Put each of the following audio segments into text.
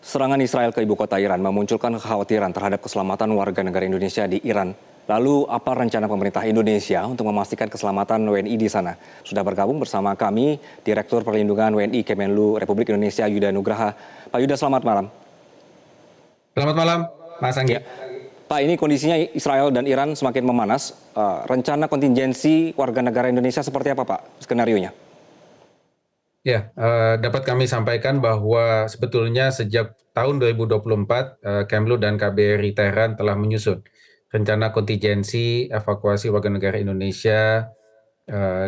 Serangan Israel ke ibu kota Iran memunculkan kekhawatiran terhadap keselamatan warga negara Indonesia di Iran. Lalu apa rencana pemerintah Indonesia untuk memastikan keselamatan WNI di sana? Sudah bergabung bersama kami Direktur Perlindungan WNI Kemenlu Republik Indonesia Yuda Nugraha. Pak Yuda, selamat malam. Selamat malam, Mas Ya, Anggi. Pak, ini kondisinya Israel dan Iran semakin memanas. Rencana kontingensi warga negara Indonesia seperti apa, Pak? Skenarionya? Ya, dapat kami sampaikan bahwa sebetulnya sejak tahun 2024, Kemlu dan KBRI Tehran telah menyusun rencana kontingensi evakuasi warga negara Indonesia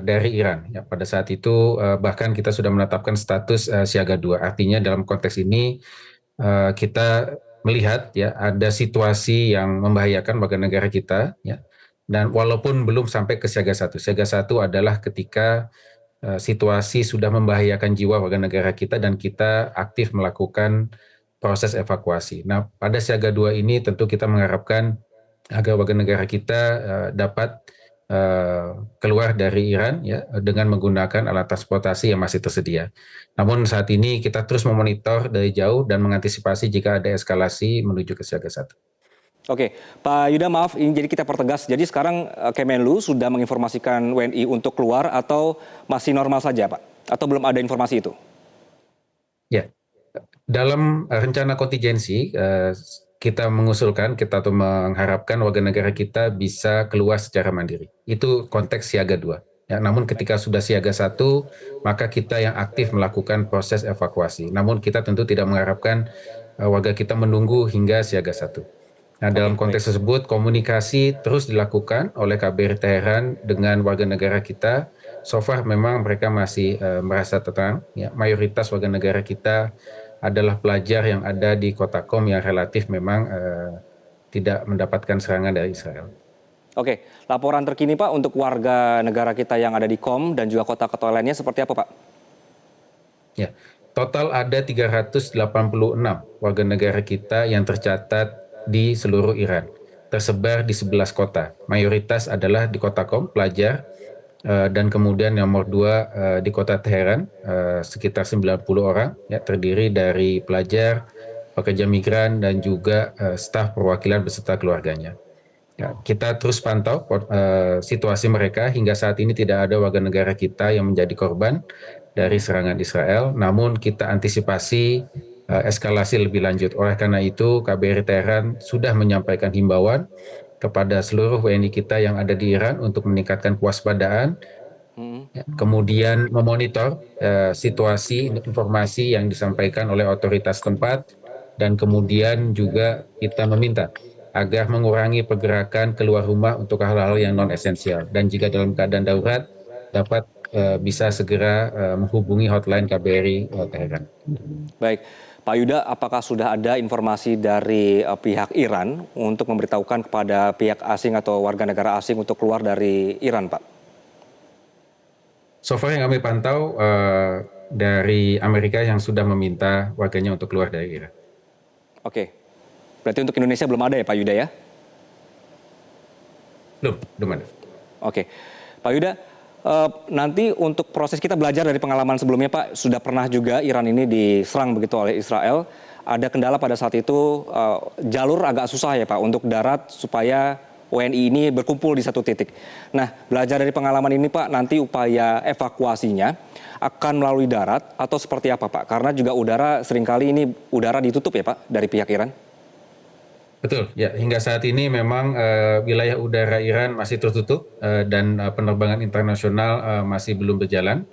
dari Iran. Ya, pada saat itu bahkan kita sudah menetapkan status siaga 2. Artinya dalam konteks ini kita melihat ya ada situasi yang membahayakan warga negara kita, ya. Dan walaupun belum sampai ke siaga 1. Siaga 1 adalah ketika situasi sudah membahayakan jiwa warga negara kita dan kita aktif melakukan proses evakuasi. Nah, pada siaga 2 ini tentu kita mengharapkan agar warga negara kita dapat keluar dari Iran ya dengan menggunakan alat transportasi yang masih tersedia. Namun saat ini kita terus memonitor dari jauh dan mengantisipasi jika ada eskalasi menuju ke siaga 1. Oke, Pak Yuda, maaf, ini jadi kita pertegas. Jadi sekarang Kemenlu sudah menginformasikan WNI untuk keluar atau masih normal saja, Pak? Atau belum ada informasi itu? Ya, dalam rencana kontingensi kita mengusulkan, kita tuh mengharapkan warga negara kita bisa keluar secara mandiri. Itu konteks siaga 2. Ya, namun ketika sudah siaga 1, maka kita yang aktif melakukan proses evakuasi. Namun kita tentu tidak mengharapkan warga kita menunggu hingga siaga 1. Nah, dalam Oke, baik. konteks tersebut, komunikasi terus dilakukan oleh KBRI Teheran dengan warga negara kita. So far memang mereka masih merasa tenang. Ya. Mayoritas warga negara kita adalah pelajar yang ada di kota Qom yang relatif memang tidak mendapatkan serangan dari Israel. Oke, laporan terkini Pak untuk warga negara kita yang ada di Qom dan juga kota-kota lainnya seperti apa, Pak? Ya, total ada 386 warga negara kita yang tercatat di seluruh Iran, tersebar di 11 kota. Mayoritas adalah di kota Qom, pelajar, dan kemudian nomor 2 di kota Teheran, sekitar 90 orang, ya, terdiri dari pelajar, pekerja migran, dan juga staf perwakilan beserta keluarganya. Ya, kita terus pantau situasi mereka. Hingga saat ini tidak ada warga negara kita yang menjadi korban dari serangan Israel, namun kita antisipasi eskalasi lebih lanjut. Oleh karena itu, KBRI Tehran sudah menyampaikan himbauan kepada seluruh WNI kita yang ada di Iran untuk meningkatkan kewaspadaan, ya, kemudian memonitor situasi informasi yang disampaikan oleh otoritas tempat, dan kemudian juga kita meminta agar mengurangi pergerakan keluar rumah untuk hal-hal yang non esensial, dan jika dalam keadaan darurat dapat bisa segera menghubungi hotline KBRI Teheran. Baik, Pak Yuda, apakah sudah ada informasi dari pihak Iran untuk memberitahukan kepada pihak asing atau warga negara asing untuk keluar dari Iran, Pak? So far yang kami pantau dari Amerika yang sudah meminta warganya untuk keluar dari Iran. Oke, berarti untuk Indonesia belum ada ya, Pak Yuda ya? Belum ada. Oke, Pak Yuda, nanti untuk proses kita belajar dari pengalaman sebelumnya, Pak, sudah pernah juga Iran ini diserang begitu oleh Israel. Ada kendala pada saat itu, jalur agak susah ya, Pak, untuk darat supaya WNI ini berkumpul di satu titik. Nah, belajar dari pengalaman ini, Pak, nanti upaya evakuasinya akan melalui darat atau seperti apa, Pak? Karena juga udara seringkali ini udara ditutup ya, Pak, dari pihak Iran. Betul, ya, hingga saat ini memang wilayah udara Iran masih tertutup dan penerbangan internasional masih belum berjalan.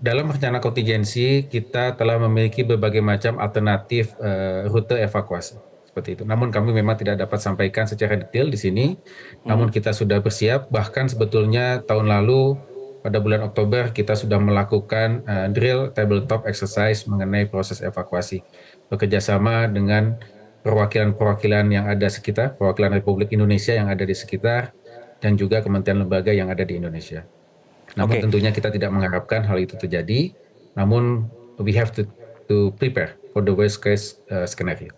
Dalam rencana kontingensi kita telah memiliki berbagai macam alternatif rute evakuasi seperti itu. Namun kami memang tidak dapat sampaikan secara detail di sini. Namun kita sudah bersiap. Bahkan sebetulnya tahun lalu pada bulan Oktober kita sudah melakukan drill tabletop exercise mengenai proses evakuasi, bekerjasama dengan perwakilan-perwakilan yang ada sekitar, perwakilan Republik Indonesia yang ada di sekitar, dan juga kementerian lembaga yang ada di Indonesia. Namun Oke. tentunya kita tidak mengharapkan hal itu terjadi, namun we have to prepare for the worst case scenario.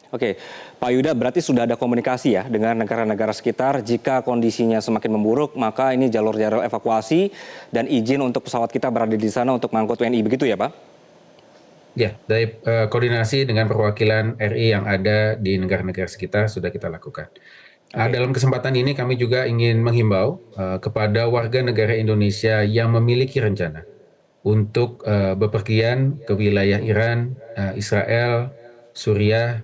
Oke, Pak Yuda, berarti sudah ada komunikasi ya dengan negara-negara sekitar. Jika kondisinya semakin memburuk, maka ini jalur-jalur evakuasi dan izin untuk pesawat kita berada di sana untuk mengangkut WNI, begitu ya, Pak? Ya, dari koordinasi dengan perwakilan RI yang ada di negara-negara sekitar sudah kita lakukan. Oke. Dalam kesempatan ini kami juga ingin menghimbau kepada warga negara Indonesia yang memiliki rencana untuk bepergian ke wilayah Iran, Israel, Suriah,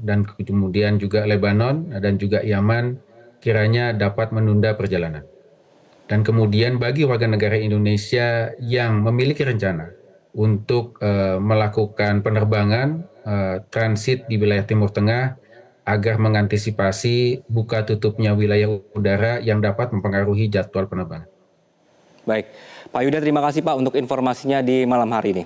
dan kemudian juga Lebanon dan juga Yaman, kiranya dapat menunda perjalanan. Dan kemudian bagi warga negara Indonesia yang memiliki rencana untuk melakukan penerbangan transit di wilayah Timur Tengah agar mengantisipasi buka tutupnya wilayah udara yang dapat mempengaruhi jadwal penerbangan. Baik, Pak Yuda terima kasih Pak untuk informasinya di malam hari ini.